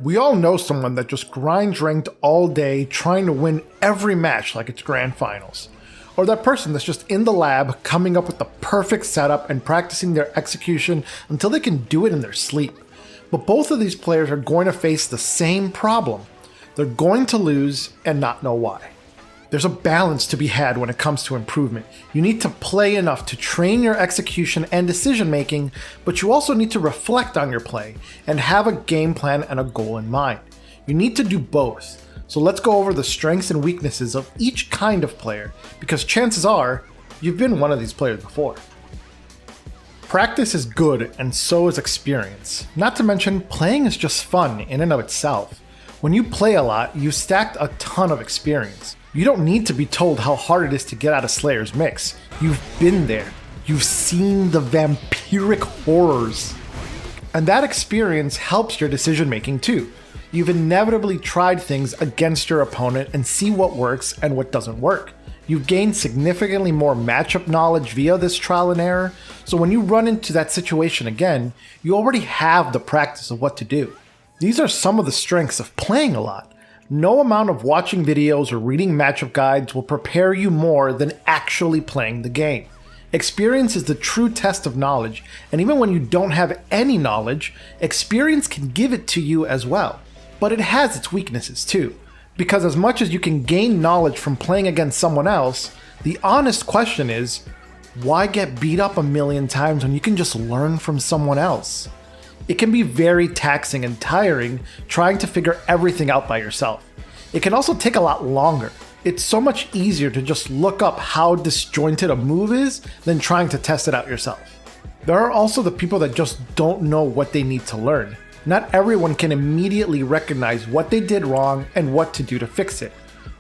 We all know someone that just grinds ranked all day trying to win every match like it's grand finals. Or that person that's just in the lab coming up with the perfect setup and practicing their execution until they can do it in their sleep. But both of these players are going to face the same problem. They're going to lose and not know why. There's a balance to be had when it comes to improvement. You need to play enough to train your execution and decision making, but you also need to reflect on your play and have a game plan and a goal in mind. You need to do both. So let's go over the strengths and weaknesses of each kind of player, because chances are you've been one of these players before. Practice is good and so is experience. Not to mention, playing is just fun in and of itself. When you play a lot, you stacked a ton of experience. You don't need to be told how hard it is to get out of Slayer's mix. You've been there. You've seen the vampiric horrors. And that experience helps your decision making too. You've inevitably tried things against your opponent and see what works and what doesn't work. You've gained significantly more matchup knowledge via this trial and error, so when you run into that situation again, you already have the practice of what to do. These are some of the strengths of playing a lot. No amount of watching videos or reading matchup guides will prepare you more than actually playing the game. Experience is the true test of knowledge, and even when you don't have any knowledge, experience can give it to you as well. But it has its weaknesses too, because as much as you can gain knowledge from playing against someone else, the honest question is, why get beat up a million times when you can just learn from someone else? It can be very taxing and tiring trying to figure everything out by yourself. It can also take a lot longer. It's so much easier to just look up how disjointed a move is than trying to test it out yourself. There are also the people that just don't know what they need to learn. Not everyone can immediately recognize what they did wrong and what to do to fix it.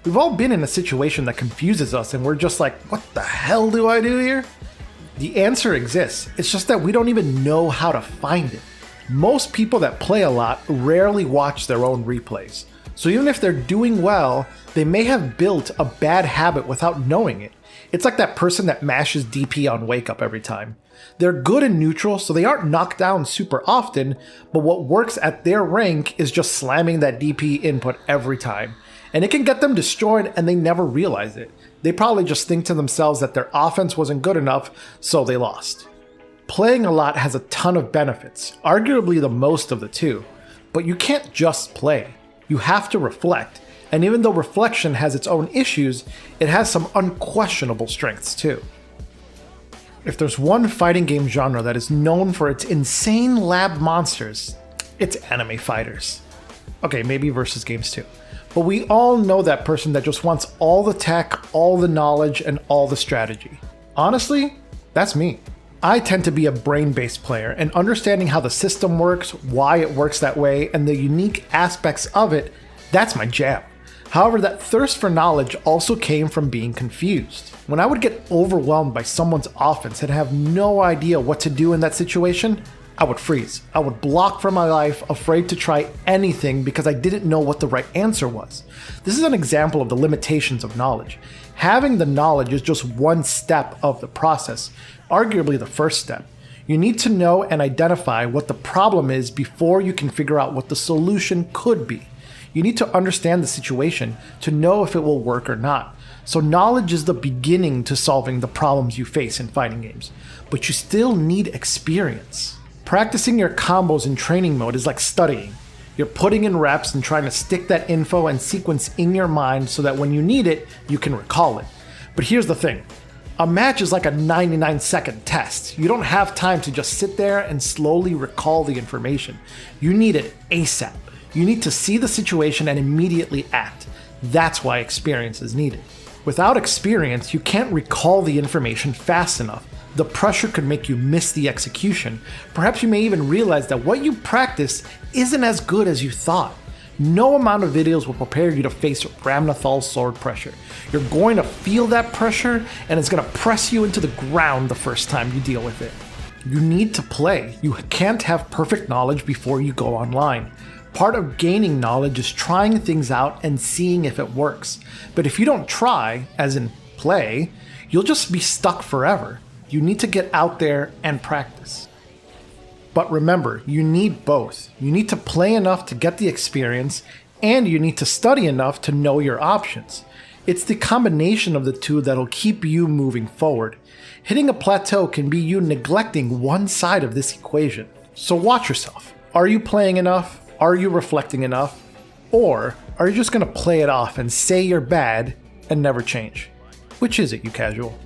We've all been in a situation that confuses us and we're just like, what the hell do I do here? The answer exists, it's just that we don't even know how to find it. Most people that play a lot rarely watch their own replays. So even if they're doing well, they may have built a bad habit without knowing it. It's like that person that mashes DP on wake up every time. They're good in neutral, so they aren't knocked down super often, but what works at their rank is just slamming that DP input every time. And it can get them destroyed and they never realize it. They probably just think to themselves that their offense wasn't good enough, so they lost. Playing a lot has a ton of benefits, arguably the most of the two, but you can't just play. You have to reflect, and even though reflection has its own issues, it has some unquestionable strengths too. If there's one fighting game genre that is known for its insane lab monsters, it's anime fighters. Okay, maybe versus games too. But we all know that person that just wants all the tech, all the knowledge, and all the strategy. Honestly, that's me. I tend to be a brain-based player, and understanding how the system works, why it works that way, and the unique aspects of it, that's my jam. However, that thirst for knowledge also came from being confused. When I would get overwhelmed by someone's offense and have no idea what to do in that situation, I would freeze. I would block for my life, afraid to try anything because I didn't know what the right answer was. This is an example of the limitations of knowledge. Having the knowledge is just one step of the process, arguably the first step. You need to know and identify what the problem is before you can figure out what the solution could be. You need to understand the situation to know if it will work or not. So knowledge is the beginning to solving the problems you face in fighting games, but you still need experience. Practicing your combos in training mode is like studying. You're putting in reps and trying to stick that info and sequence in your mind so that when you need it, you can recall it. But here's the thing. A match is like a 99-second test. You don't have time to just sit there and slowly recall the information. You need it ASAP. You need to see the situation and immediately act. That's why experience is needed. Without experience, you can't recall the information fast enough. The pressure could make you miss the execution. Perhaps you may even realize that what you practiced isn't as good as you thought. No amount of videos will prepare you to face Ramnathal's sword pressure. You're going to feel that pressure, and it's going to press you into the ground the first time you deal with it. You need to play. You can't have perfect knowledge before you go online. Part of gaining knowledge is trying things out and seeing if it works. But if you don't try, as in play, you'll just be stuck forever. You need to get out there and practice. But remember, you need both. You need to play enough to get the experience, and you need to study enough to know your options. It's the combination of the two that'll keep you moving forward. Hitting a plateau can be you neglecting one side of this equation. So watch yourself. Are you playing enough? Are you reflecting enough? Or are you just going to play it off and say you're bad and never change? Which is it, you casual?